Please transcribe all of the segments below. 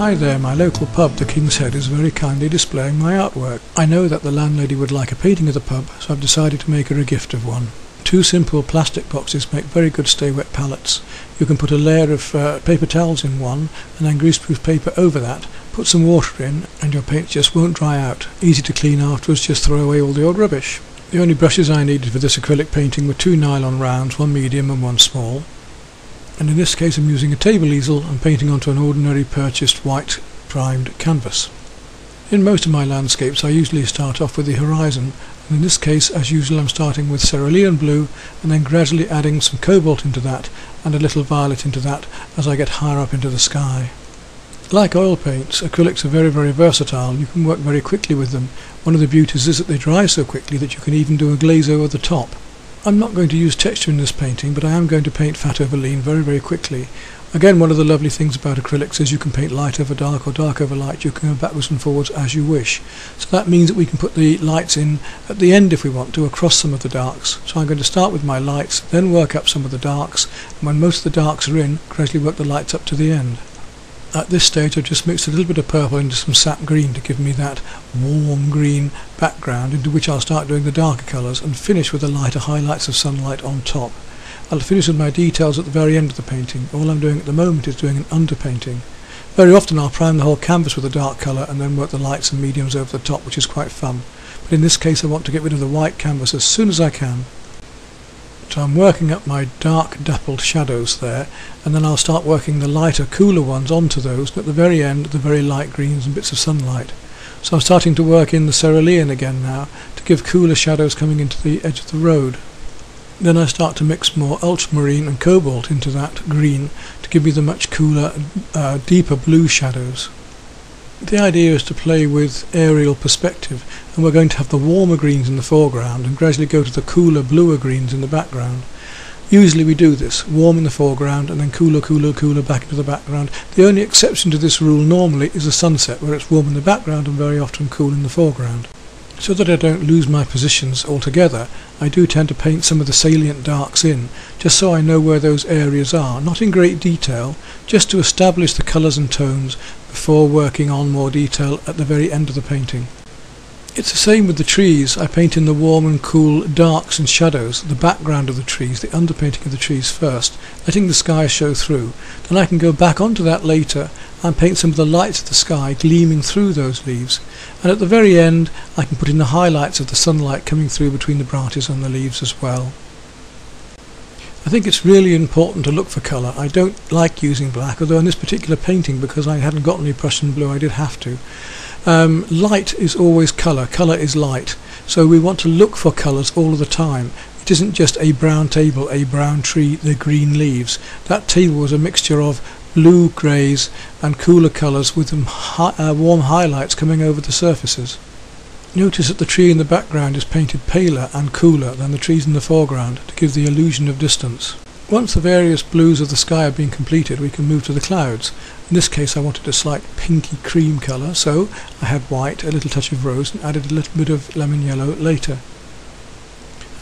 Hi there, my local pub, the King's Head, is very kindly displaying my artwork. I know that the landlady would like a painting of the pub, so I've decided to make her a gift of one. Two simple plastic boxes make very good stay-wet pallets. You can put a layer of paper towels in one and then greaseproof paper over that, put some water in, and your paint just won't dry out. Easy to clean afterwards, just throw away all the old rubbish. The only brushes I needed for this acrylic painting were two nylon rounds, one medium and one small. And in this case I'm using a table easel and painting onto an ordinary purchased white primed canvas. In most of my landscapes I usually start off with the horizon, and in this case as usual I'm starting with cerulean blue and then gradually adding some cobalt into that and a little violet into that as I get higher up into the sky. Like oil paints, acrylics are very versatile. You can work very quickly with them. One of the beauties is that they dry so quickly that you can even do a glaze over the top. I'm not going to use texture in this painting, but I am going to paint fat over lean very quickly. Again, one of the lovely things about acrylics is you can paint light over dark or dark over light. You can go backwards and forwards as you wish. So that means that we can put the lights in at the end if we want to, across some of the darks. So I'm going to start with my lights, then work up some of the darks, and when most of the darks are in, gradually work the lights up to the end. At this stage I've just mixed a little bit of purple into some sap green to give me that warm green background into which I'll start doing the darker colours and finish with the lighter highlights of sunlight on top. I'll finish with my details at the very end of the painting. All I'm doing at the moment is doing an underpainting. Very often I'll prime the whole canvas with a dark colour and then work the lights and mediums over the top, which is quite fun. But in this case I want to get rid of the white canvas as soon as I can. So I'm working up my dark dappled shadows there, and then I'll start working the lighter, cooler ones onto those, and at the very end the very light greens and bits of sunlight. So I'm starting to work in the cerulean again now to give cooler shadows coming into the edge of the road. Then I start to mix more ultramarine and cobalt into that green to give me the much cooler, deeper blue shadows. The idea is to play with aerial perspective, and we're going to have the warmer greens in the foreground and gradually go to the cooler, bluer greens in the background. Usually we do this, warm in the foreground and then cooler back into the background. The only exception to this rule normally is a sunset, where it's warm in the background and very often cool in the foreground. So that I don't lose my positions altogether, I do tend to paint some of the salient darks in, just so I know where those areas are, not in great detail, just to establish the colours and tones before working on more detail at the very end of the painting. It's the same with the trees. I paint in the warm and cool darks and shadows, the background of the trees, the underpainting of the trees first, letting the sky show through. Then I can go back onto that later and paint some of the lights of the sky gleaming through those leaves. And at the very end I can put in the highlights of the sunlight coming through between the branches and the leaves as well. I think it's really important to look for colour. I don't like using black, although in this particular painting, because I hadn't got any Prussian blue, I did have to. Light is always colour, colour is light, so we want to look for colours all of the time. It isn't just a brown table, a brown tree, the green leaves. That table was a mixture of blue, greys and cooler colours with warm highlights coming over the surfaces. Notice that the tree in the background is painted paler and cooler than the trees in the foreground to give the illusion of distance. Once the various blues of the sky have been completed, we can move to the clouds. In this case I wanted a slight pinky cream colour, so I had white, a little touch of rose and added a little bit of lemon yellow later.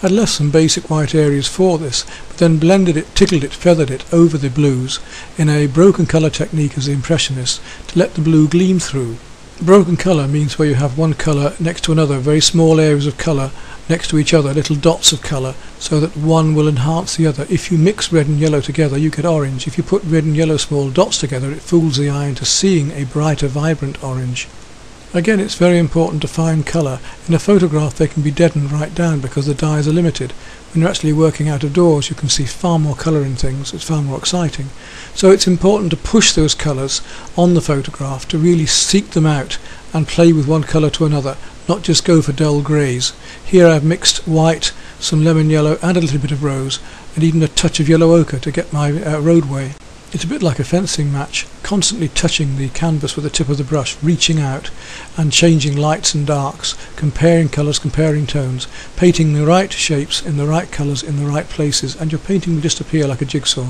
I'd left some basic white areas for this, but then blended it, tickled it, feathered it over the blues in a broken colour technique as the Impressionists to let the blue gleam through. Broken colour means where you have one colour next to another, very small areas of colour next to each other, little dots of colour, so that one will enhance the other. If you mix red and yellow together you get orange. If you put red and yellow small dots together it fools the eye into seeing a brighter, vibrant orange. Again, it's very important to find colour. In a photograph they can be deadened right down because the dyes are limited. When you're actually working out of doors you can see far more colour in things, it's far more exciting. So it's important to push those colours on the photograph, to really seek them out and play with one colour to another, not just go for dull greys. Here I've mixed white, some lemon yellow and a little bit of rose, and even a touch of yellow ochre to get my roadway. It's a bit like a fencing match, constantly touching the canvas with the tip of the brush, reaching out and changing lights and darks, comparing colours, comparing tones, painting the right shapes in the right colours in the right places, and your painting will just appear like a jigsaw.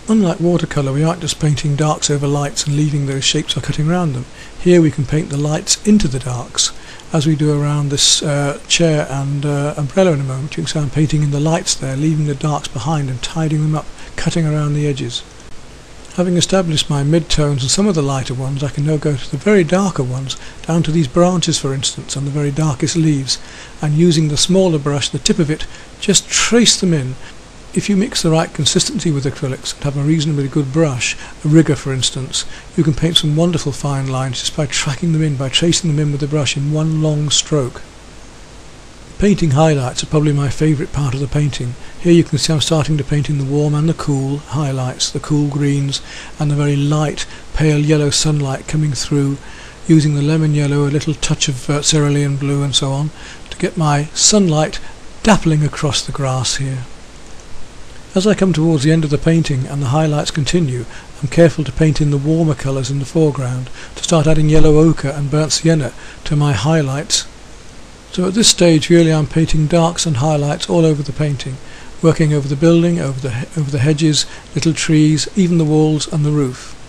Unlike watercolour, we aren't just painting darks over lights and leaving those shapes or cutting around them. Here we can paint the lights into the darks, as we do around this chair and umbrella in a moment. You can see I'm painting in the lights there, leaving the darks behind and tidying them up, cutting around the edges. Having established my mid-tones and some of the lighter ones, I can now go to the very darker ones, down to these branches for instance, and the very darkest leaves, and using the smaller brush, the tip of it, just trace them in. If you mix the right consistency with acrylics and have a reasonably good brush, a rigger for instance, you can paint some wonderful fine lines just by tracking them in, by tracing them in with the brush in one long stroke. Painting highlights are probably my favourite part of the painting. Here you can see I'm starting to paint in the warm and the cool highlights, the cool greens and the very light pale yellow sunlight coming through, using the lemon yellow, a little touch of cerulean blue and so on, to get my sunlight dappling across the grass here. As I come towards the end of the painting and the highlights continue, I'm careful to paint in the warmer colours in the foreground, to start adding yellow ochre and burnt sienna to my highlights. So at this stage really I'm painting darks and highlights all over the painting, working over the building, over the hedges, little trees, even the walls and the roof.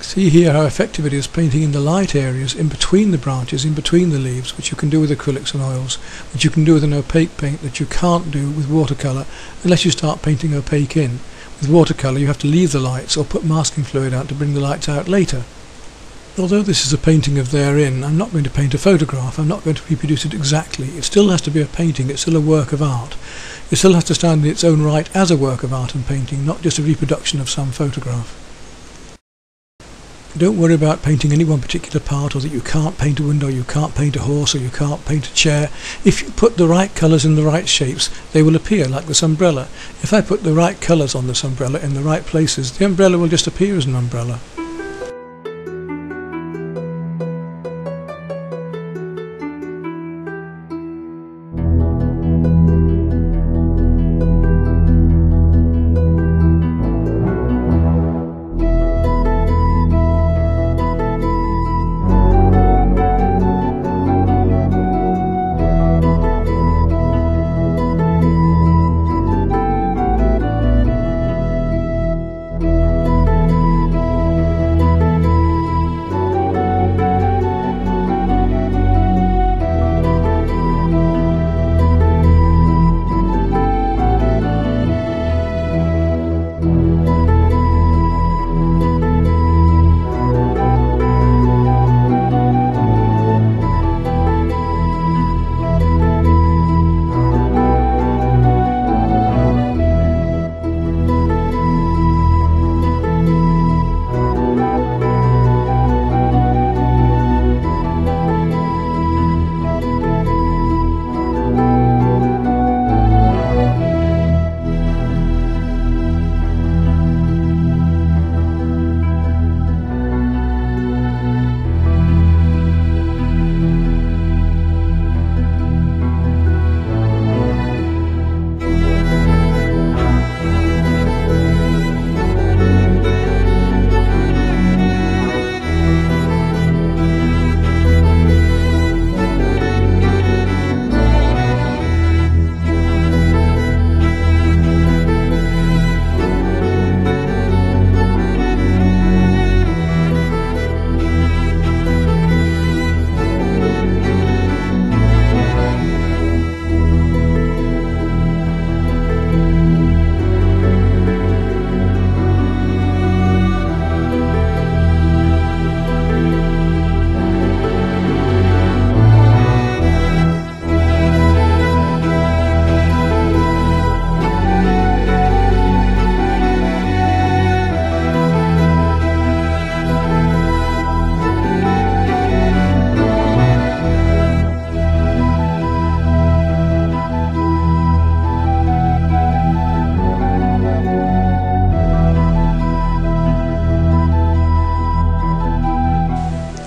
See here how effective it is painting in the light areas in between the branches, in between the leaves, which you can do with acrylics and oils, which you can do with an opaque paint that you can't do with watercolour unless you start painting opaque in. With watercolour you have to leave the lights or put masking fluid out to bring the lights out later. Although this is a painting of therein, I'm not going to paint a photograph, I'm not going to reproduce it exactly. It still has to be a painting, it's still a work of art. It still has to stand in its own right as a work of art and painting, not just a reproduction of some photograph. Don't worry about painting any one particular part, or that you can't paint a window, you can't paint a horse, or you can't paint a chair. If you put the right colours in the right shapes, they will appear, like this umbrella. If I put the right colours on this umbrella in the right places, the umbrella will just appear as an umbrella.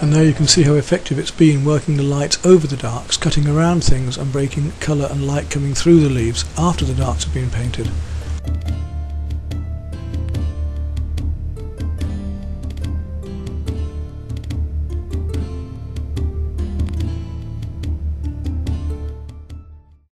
And there you can see how effective it's been working the lights over the darks, cutting around things and breaking colour and light coming through the leaves after the darks have been painted.